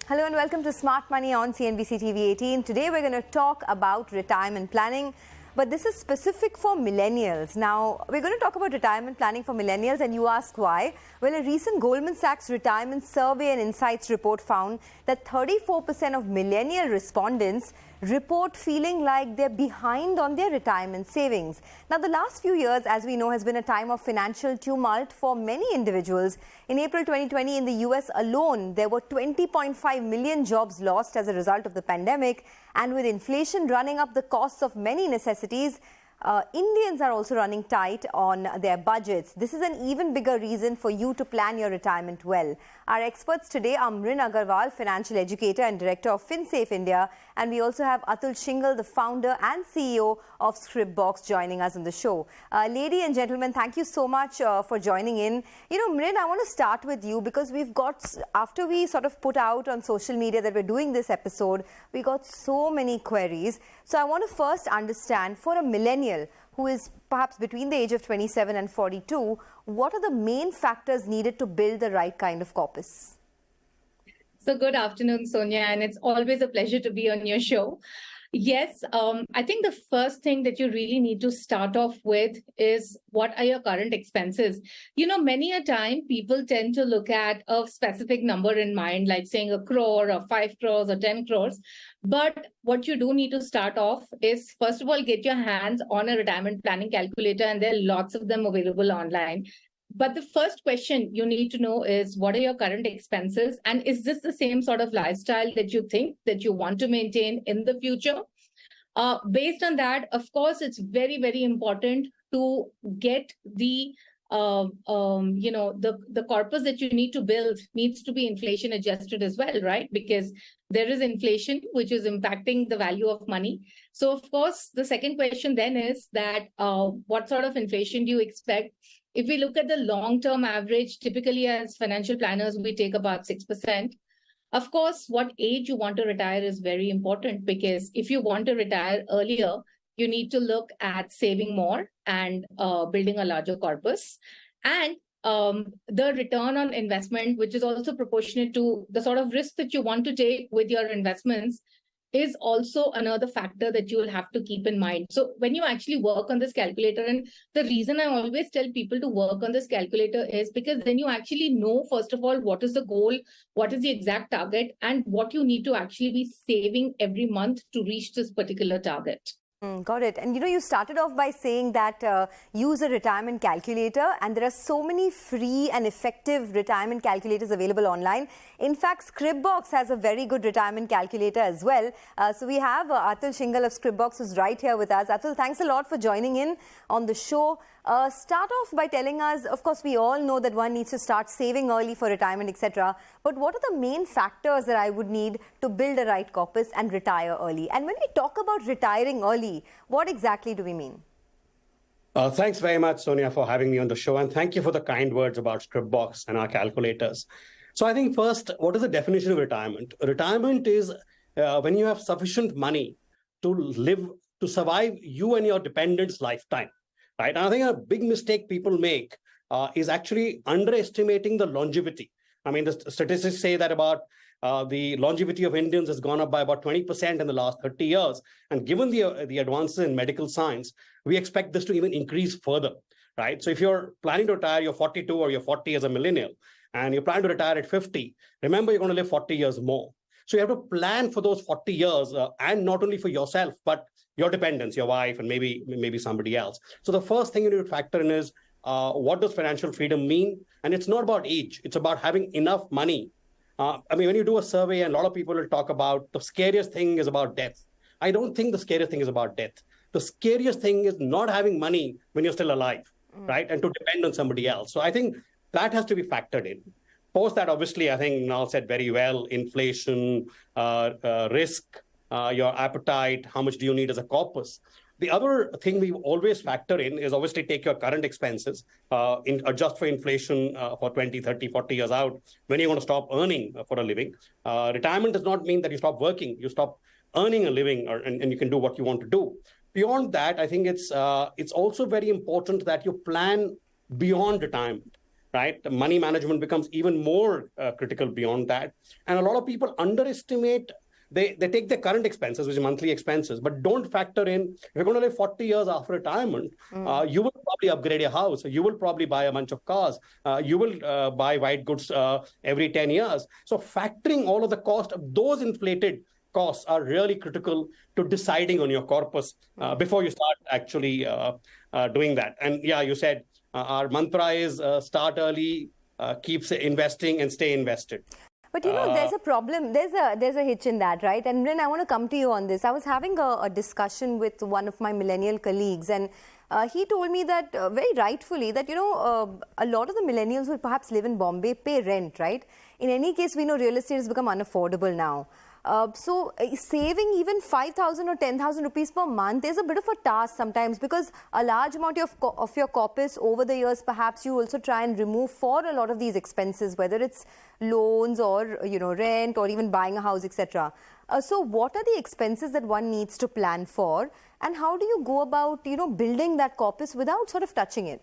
Hello and welcome to Smart Money on CNBC-TV18. Today we're going to talk about retirement planning, but this is specific for millennials. Now, we're going to talk about retirement planning for millennials, and you ask why. Well, a recent Goldman Sachs Retirement Survey and Insights report found that 34% of millennial respondents report feeling like they're behind on their retirement savings. Now, the last few years, as we know, has been a time of financial tumult for many individuals. In April 2020, in the US alone, there were 20.5 million jobs lost as a result of the pandemic. And with inflation running up the costs of many necessities, Indians are also running tight on their budgets. This is an even bigger reason for you to plan your retirement well. Our experts today are Mrin Agarwal, financial educator and director of Finsafe India. And we also have Atul, the founder and CEO of Scripbox, joining us on the show. Ladies and gentlemen, thank you so much for joining in. You know, Mrin, I want to start with you because we've got, after we sort of put out on social media that we're doing this episode, we got so many queries. So I want to first understand, for a millennial who is perhaps between the age of 27 and 42, what are the main factors needed to build the right kind of corpus? So good afternoon, Sonia, and it's always a pleasure to be on your show. Yes, I think the first thing that you really need to start off with is what are your current expenses? You know, many a time people tend to look at a specific number in mind, like saying 1 crore or 5 crores or 10 crores. But what you do need to start off is, first of all, get your hands on a retirement planning calculator, and there are lots of them available online. But the first question you need to know is, what are your current expenses? And is this the same sort of lifestyle that you think that you want to maintain in the future? Based on that, of course, it's very, very important to get the the corpus that you need to build needs to be inflation adjusted as well, right? Because there is inflation, which is impacting the value of money. So, of course, the second question then is that what sort of inflation do you expect? If we look at the long-term average, typically as financial planners, we take about 6%. Of course, what age you want to retire is very important, because if you want to retire earlier, you need to look at saving more and building a larger corpus. And the return on investment, which is also proportionate to the sort of risk that you want to take with your investments, is also another factor that you will have to keep in mind. So when you actually work on this calculator, and the reason I always tell people to work on this calculator is because then you actually know, first of all, what is the goal, what is the exact target, and what you need to actually be saving every month to reach this particular target. Got it. And you know, you started off by saying that use a retirement calculator, and there are so many free and effective retirement calculators available online. In fact, Scripbox has a very good retirement calculator as well. So we have Atul of Scripbox, who's right here with us. Atul, thanks a lot for joining in on the show. Start off by telling us, of course, we all know that one needs to start saving early for retirement, etc. But what are the main factors that I would need to build a right corpus and retire early? And when we talk about retiring early, what exactly do we mean? Thanks very much, Sonia, for having me on the show. And thank you for the kind words about Scripbox and our calculators. So I think first, what is the definition of retirement? Retirement is when you have sufficient money to live, to survive you and your dependents' lifetime. Right? And I think a big mistake people make is actually underestimating the longevity. I mean, the statistics say that about the longevity of Indians has gone up by about 20% in the last 30 years. And given the advances in medical science, we expect this to even increase further. Right? So if you're planning to retire, you're 42 or you're 40 as a millennial, and you plan to retire at 50, remember you're going to live 40 years more. So you have to plan for those 40 years, and not only for yourself, but your dependents, your wife, and maybe somebody else. So the first thing you need to factor in is what does financial freedom mean? And it's not about age. It's about having enough money. I mean, when you do a survey, and a lot of people will talk about the scariest thing is about death. I don't think the scariest thing is about death. The scariest thing is not having money when you're still alive, right? And to depend on somebody else. So I think that has to be factored in. Post that, obviously, I think Nal said very well, inflation, risk, your appetite, how much do you need as a corpus. The other thing we always factor in is obviously take your current expenses, adjust for inflation for 20, 30, 40 years out, when you're going to stop earning for a living. Retirement does not mean that you stop working, you stop earning a living, and you can do what you want to do. Beyond that, I think it's also very important that you plan beyond retirement. right? The money management becomes even more critical beyond that. And a lot of people underestimate, they take their current expenses, which are monthly expenses, but don't factor in, if you're going to live 40 years after retirement, you will probably upgrade your house. You will probably buy a bunch of cars. You will buy white goods every 10 years. So factoring all of the cost of those inflated costs are really critical to deciding on your corpus before you start actually doing that. And yeah, you said our mantra is start early, keep investing and stay invested. But there's a problem. There's a hitch in that, right? And Mrin, I want to come to you on this. I was having a discussion with one of my millennial colleagues, and he told me that very rightfully that a lot of the millennials will perhaps live in Bombay, pay rent, right? In any case, we know real estate has become unaffordable now. So saving even 5,000 or 10,000 rupees per month is a bit of a task sometimes, because a large amount of your corpus over the years, perhaps you also try and remove for a lot of these expenses, whether it's loans or rent or even buying a house, etc. So what are the expenses that one needs to plan for, and how do you go about building that corpus without sort of touching it?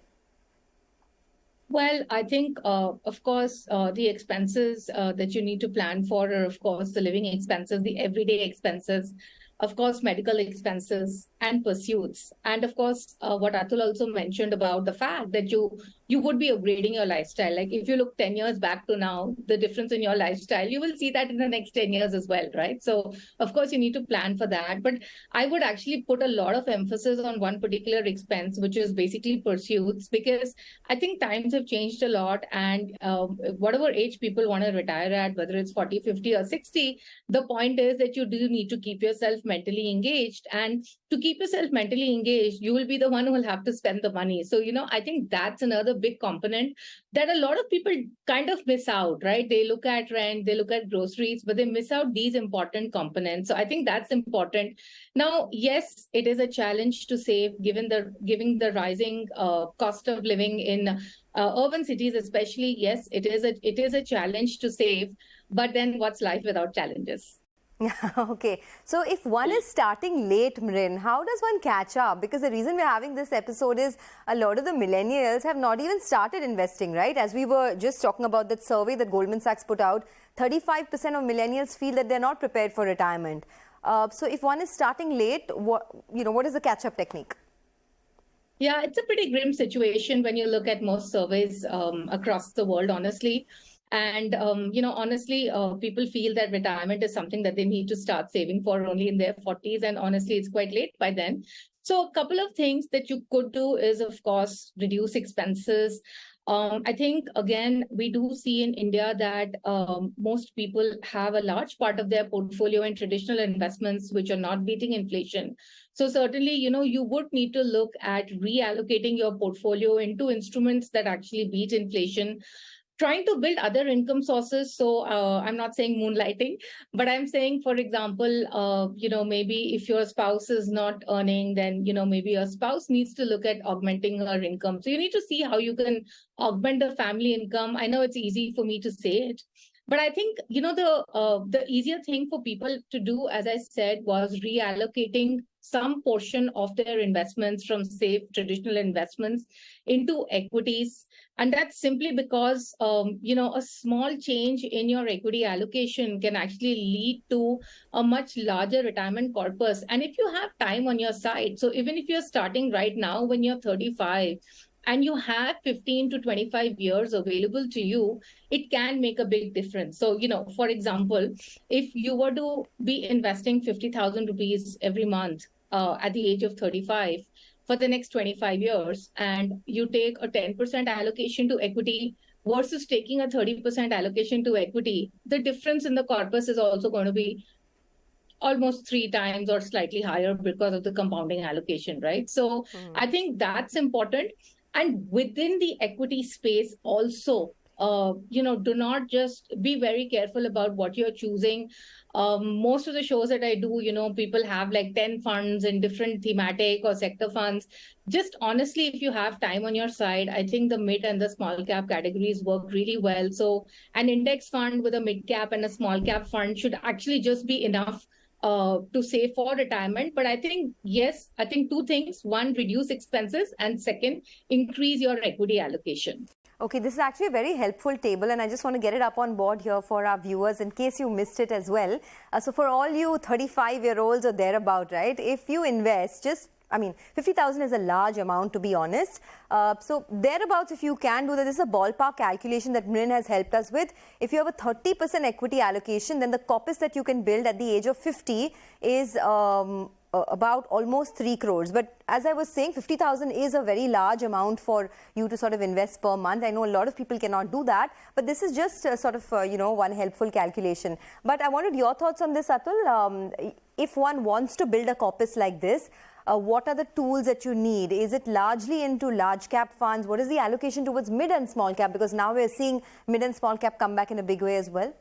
Well, I think, of course, the expenses that you need to plan for are, of course, the living expenses, the everyday expenses, of course, medical expenses and pursuits. And of course, what Atul also mentioned about the fact that you would be upgrading your lifestyle. Like if you look 10 years back to now, the difference in your lifestyle, you will see that in the next 10 years as well, right? So of course, you need to plan for that. But I would actually put a lot of emphasis on one particular expense, which is basically pursuits, because I think times have changed a lot. And whatever age people want to retire at, whether it's 40, 50 or 60, the point is that you do need to keep yourself mentally engaged. And to keep yourself mentally engaged, you will be the one who will have to spend the money. So, I think that's another big component that a lot of people kind of miss out, right? They look at rent, they look at groceries, but they miss out these important components. So I think that's important. Now, yes, it is a challenge to save given the rising cost of living in urban cities, especially. Yes, it is a challenge to save, but then what's life without challenges? Okay, so if one is starting late, Mrin, how does one catch up? Because the reason we're having this episode is a lot of the millennials have not even started investing, right? As we were just talking about that survey that Goldman Sachs put out, 35% of millennials feel that they're not prepared for retirement. So if one is starting late, what is the catch-up technique? Yeah, it's a pretty grim situation when you look at most surveys across the world, honestly. And, honestly, people feel that retirement is something that they need to start saving for only in their 40s. And honestly, it's quite late by then. So a couple of things that you could do is, of course, reduce expenses. I think, again, we do see in India that most people have a large part of their portfolio in traditional investments, which are not beating inflation. So certainly, you would need to look at reallocating your portfolio into instruments that actually beat inflation. Trying to build other income sources. So I'm not saying moonlighting, but I'm saying, for example, maybe if your spouse is not earning, then, maybe your spouse needs to look at augmenting her income. So you need to see how you can augment the family income. I know it's easy for me to say it, but I think, the easier thing for people to do, as I said, was reallocating some portion of their investments from safe traditional investments into equities. And that's simply because, a small change in your equity allocation can actually lead to a much larger retirement corpus. And if you have time on your side, so even if you're starting right now when you're 35, and you have 15 to 25 years available to you, it can make a big difference. So, for example, if you were to be investing 50,000 rupees every month at the age of 35 for the next 25 years, and you take a 10% allocation to equity versus taking a 30% allocation to equity, the difference in the corpus is also going to be almost 3 times or slightly higher because of the compounding allocation, right? So I think that's important. And within the equity space also, do not just be very careful about what you're choosing. Most of the shows that I do, people have like 10 funds in different thematic or sector funds. Just honestly, if you have time on your side, I think the mid and the small cap categories work really well. So an index fund with a mid cap and a small cap fund should actually just be enough to save for retirement. But I think, yes, 2 things. 1, reduce expenses. And second, increase your equity allocation. Okay, this is actually a very helpful table, and I just want to get it up on board here for our viewers in case you missed it as well. So for all you 35-year-olds or thereabout, right, if you invest 50,000 is a large amount, to be honest. So thereabouts, if you can do that, this is a ballpark calculation that Mrin has helped us with. If you have a 30% equity allocation, then the corpus that you can build at the age of 50 is about almost 3 crores. But as I was saying, 50,000 is a very large amount for you to sort of invest per month. I know a lot of people cannot do that, but this is just one helpful calculation. But I wanted your thoughts on this, Atul. If one wants to build a corpus like this, what are the tools that you need? Is it largely into large cap funds? What is the allocation towards mid and small cap? Because now we're seeing mid and small cap come back in a big way as well.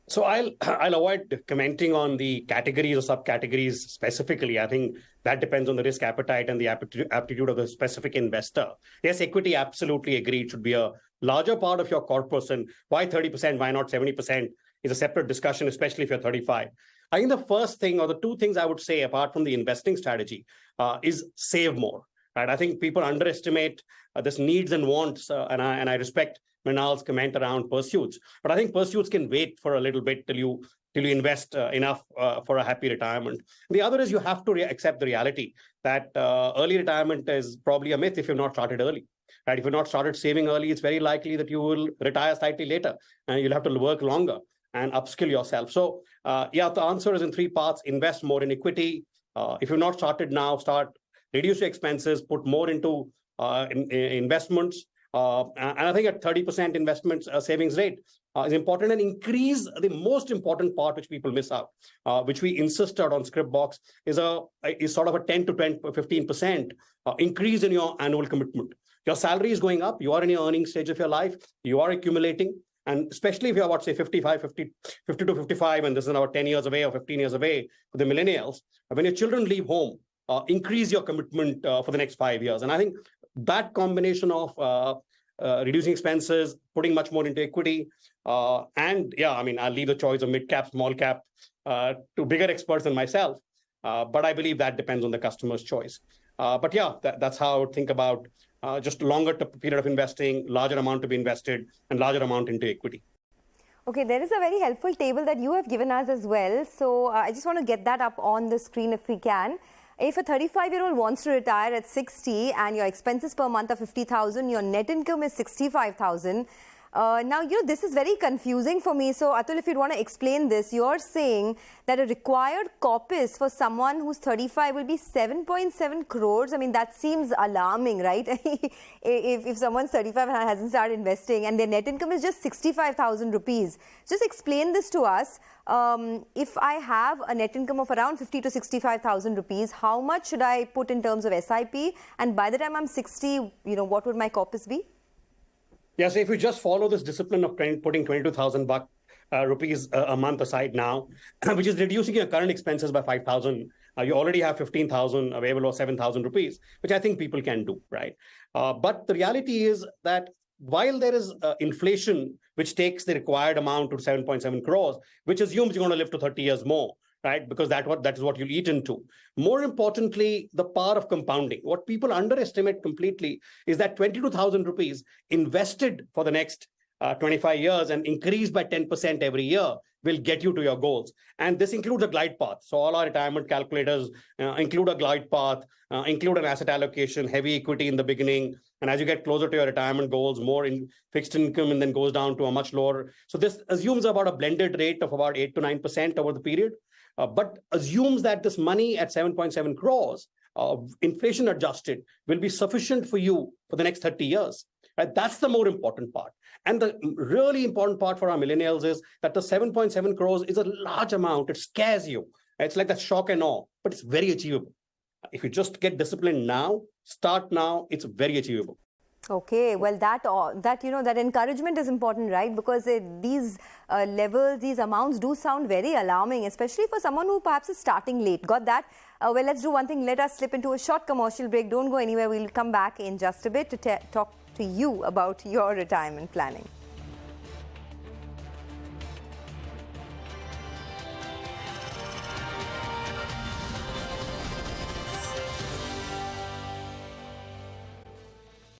So I'll avoid commenting on the categories or subcategories specifically. I think that depends on the risk appetite and the aptitude of the specific investor. Yes, equity, absolutely agreed, should be a larger part of your corpus. And why 30%, why not 70% is a separate discussion, especially if you're 35. I think the first thing, or the two things I would say apart from the investing strategy, is save more. Right? I think people underestimate this needs and wants, and I respect Mrinal's comment around pursuits. But I think pursuits can wait for a little bit till you invest enough for a happy retirement. The other is you have to accept the reality that early retirement is probably a myth if you've not started early. Right? If you've not started saving early, it's very likely that you will retire slightly later and you'll have to work longer and upskill yourself. So the answer is in 3 parts. Invest more in equity. If you've not started now, reduce your expenses, put more into investments. And I think at 30% investments savings rate is important, and increase the most important part which people miss out, which we insisted on Scripbox is sort of a 10 to 15% increase in your annual commitment. Your salary is going up. You are in your earning stage of your life. You are accumulating. And especially if you're about, say, 50 to 55, and this is about 10 years away or 15 years away for the millennials, when your children leave home, increase your commitment for the next 5 years. And I think that combination of reducing expenses, putting much more into equity, I'll leave the choice of mid-cap, small cap to bigger experts than myself. But I believe that depends on the customer's choice. That's how I would think about just longer period of investing, larger amount to be invested, and larger amount into equity. Okay, there is a very helpful table that you have given us as well. So I just want to get that up on the screen if we can. If a 35-year-old wants to retire at 60 and your expenses per month are 50,000, your net income is 65,000. Now, this is very confusing for me. So, Atul, if you'd want to explain this, you're saying that a required corpus for someone who's 35 will be 7.7 crores. I mean, that seems alarming, right? if someone's 35 and hasn't started investing and their net income is just 65,000 rupees. Just explain this to us. If I have a net income of around 50 to 65,000 rupees, how much should I put in terms of SIP? And by the time I'm 60, what would my corpus be? Yeah, so if you just follow this discipline of putting 22,000 rupees a month aside now, which is reducing your current expenses by 5,000, you already have 15,000 available or 7,000 rupees, which I think people can do, right? But the reality is that while there is inflation, which takes the required amount to 7.7 crores, which assumes you're going to live to 30 years more, right? Because that is what you'll eat into. More importantly, the power of compounding. What people underestimate completely is that 22,000 rupees invested for the next 25 years and increased by 10% every year will get you to your goals. And this includes a glide path. So all our retirement calculators include a glide path, include an asset allocation, heavy equity in the beginning. And as you get closer to your retirement goals, more in fixed income, and then goes down to a much lower. So this assumes about a blended rate of about 8 to 9% over the period. But assumes that this money at 7.7 crores, inflation adjusted, will be sufficient for you for the next 30 years. Right? That's the more important part. And the really important part for our millennials is that the 7.7 crores is a large amount. It scares you. It's like that shock and awe, but it's very achievable. If you just get disciplined now, start now, it's very achievable. Okay, well, that encouragement is important, right? Because these levels, these amounts do sound very alarming, especially for someone who perhaps is starting late. Got that? Well, let's do one thing. Let us slip into a short commercial break. Don't go anywhere. We'll come back in just a bit to talk to you about your retirement planning.